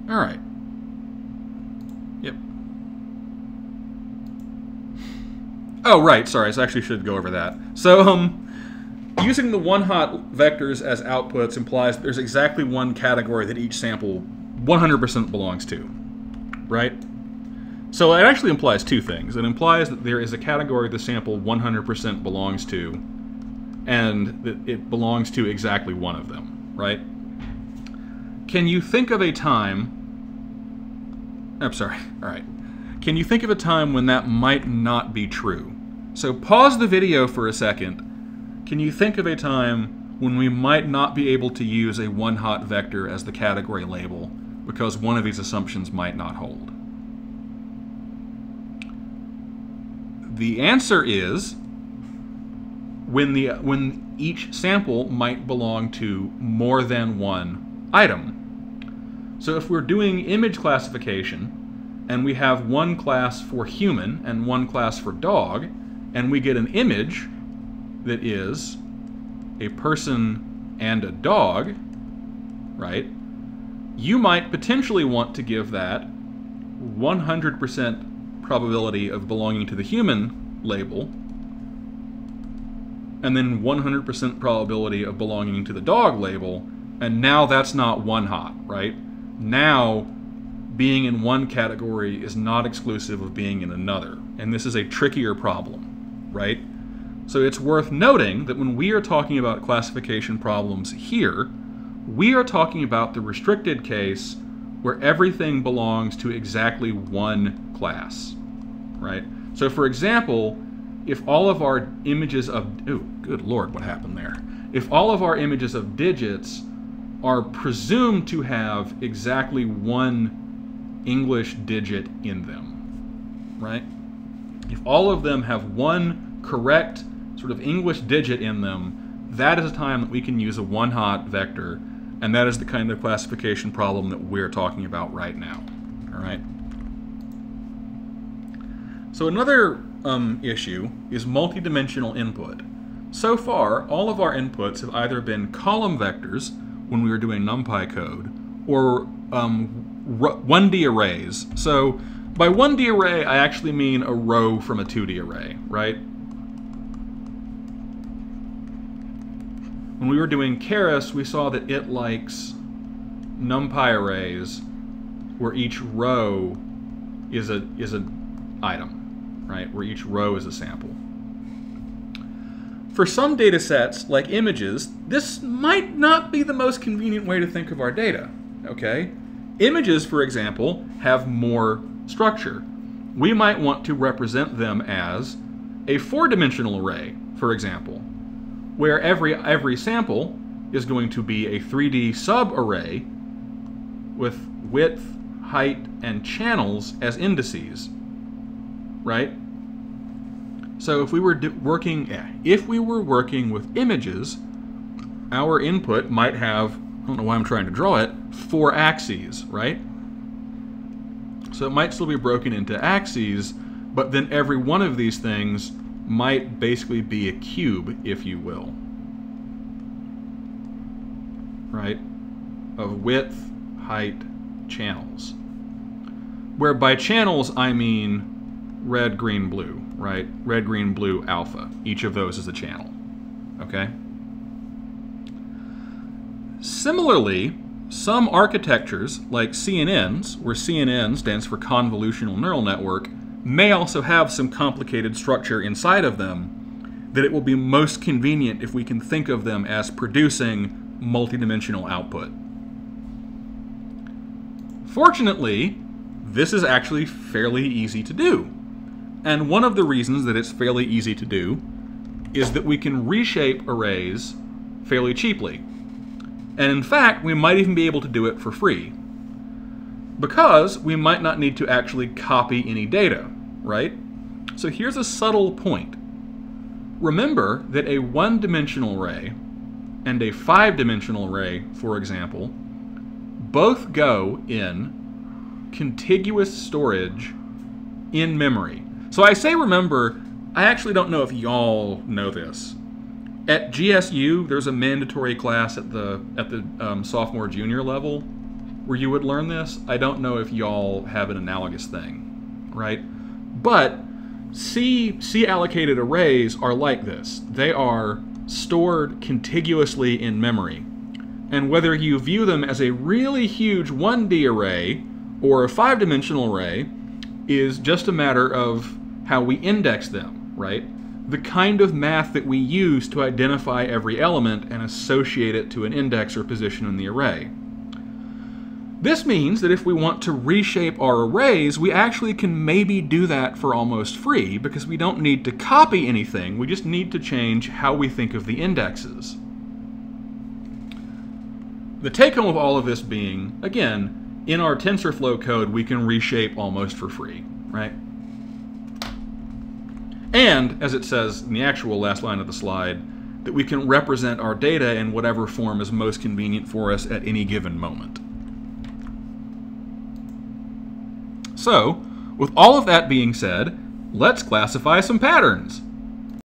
All right. Yep. Oh, right. Sorry, I actually should go over that. So, using the one-hot vectors as outputs implies there's exactly one category that each sample 100% belongs to, right? So it actually implies two things. It implies that there is a category the sample 100% belongs to, and that it belongs to exactly one of them, right? Can you think of a time... I'm sorry. All right. Can you think of a time when that might not be true? So pause the video for a second. Can you think of a time when we might not be able to use a one-hot vector as the category label because one of these assumptions might not hold? The answer is when each sample might belong to more than one item. So if we're doing image classification, and we have one class for human and one class for dog, and we get an image that is a person and a dog, right? You might potentially want to give that 100% probability of belonging to the human label, and then 100% probability of belonging to the dog label, and now that's not one hot, right? Now, being in one category is not exclusive of being in another, and this is a trickier problem, right? So it's worth noting that when we are talking about classification problems here, we are talking about the restricted case where everything belongs to exactly one class, right? So for example, if all of our images of... Oh, good Lord, what happened there? If all of our images of digits are presumed to have exactly one English digit in them, right? If all of them have one correct sort of English digit in them, that is a time that we can use a one-hot vector, and that is the kind of classification problem that we're talking about right now, all right? So another issue is multidimensional input. So far, all of our inputs have either been column vectors when we were doing NumPy code, or 1D arrays. So by 1D array, I actually mean a row from a 2D array, right? When we were doing Keras, we saw that it likes NumPy arrays where each row is an item, right? Where each row is a sample. For some data sets, like images, this might not be the most convenient way to think of our data, okay? Images, for example, have more structure. We might want to represent them as a 4-dimensional array, for example, where every sample is going to be a 3D subarray with width, height, and channels as indices, right? So if we were working with images, our input might have, I don't know why I'm trying to draw it, 4 axes, right? So it might still be broken into axes, but then every one of these things might basically be a cube, if you will, right? Of width, height, channels. Where by channels I mean red, green, blue, right? Red, green, blue, alpha. Each of those is a channel, okay? Similarly, some architectures, like CNNs, where CNN stands for convolutional neural network, may also have some complicated structure inside of them that it will be most convenient if we can think of them as producing multidimensional output. Fortunately, this is actually fairly easy to do. And one of the reasons that it's fairly easy to do is that we can reshape arrays fairly cheaply. And in fact, we might even be able to do it for free, because we might not need to actually copy any data, right? So here's a subtle point. Remember that a 1-dimensional array and a 5-dimensional array, for example, both go in contiguous storage in memory. So I say remember, I actually don't know if y'all know this. At GSU, there's a mandatory class at the sophomore junior level where you would learn this. I don't know if y'all have an analogous thing, right? But C allocated arrays are like this. They are stored contiguously in memory. And whether you view them as a really huge 1D array or a 5-dimensional array is just a matter of how we index them, right? The kind of math that we use to identify every element and associate it to an index or position in the array. This means that if we want to reshape our arrays, we actually can maybe do that for almost free, because we don't need to copy anything, we just need to change how we think of the indexes. The take-home of all of this being, again, in our TensorFlow code, we can reshape almost for free, right? And, as it says in the actual last line of the slide, that we can represent our data in whatever form is most convenient for us at any given moment. So, with all of that being said, let's classify some patterns.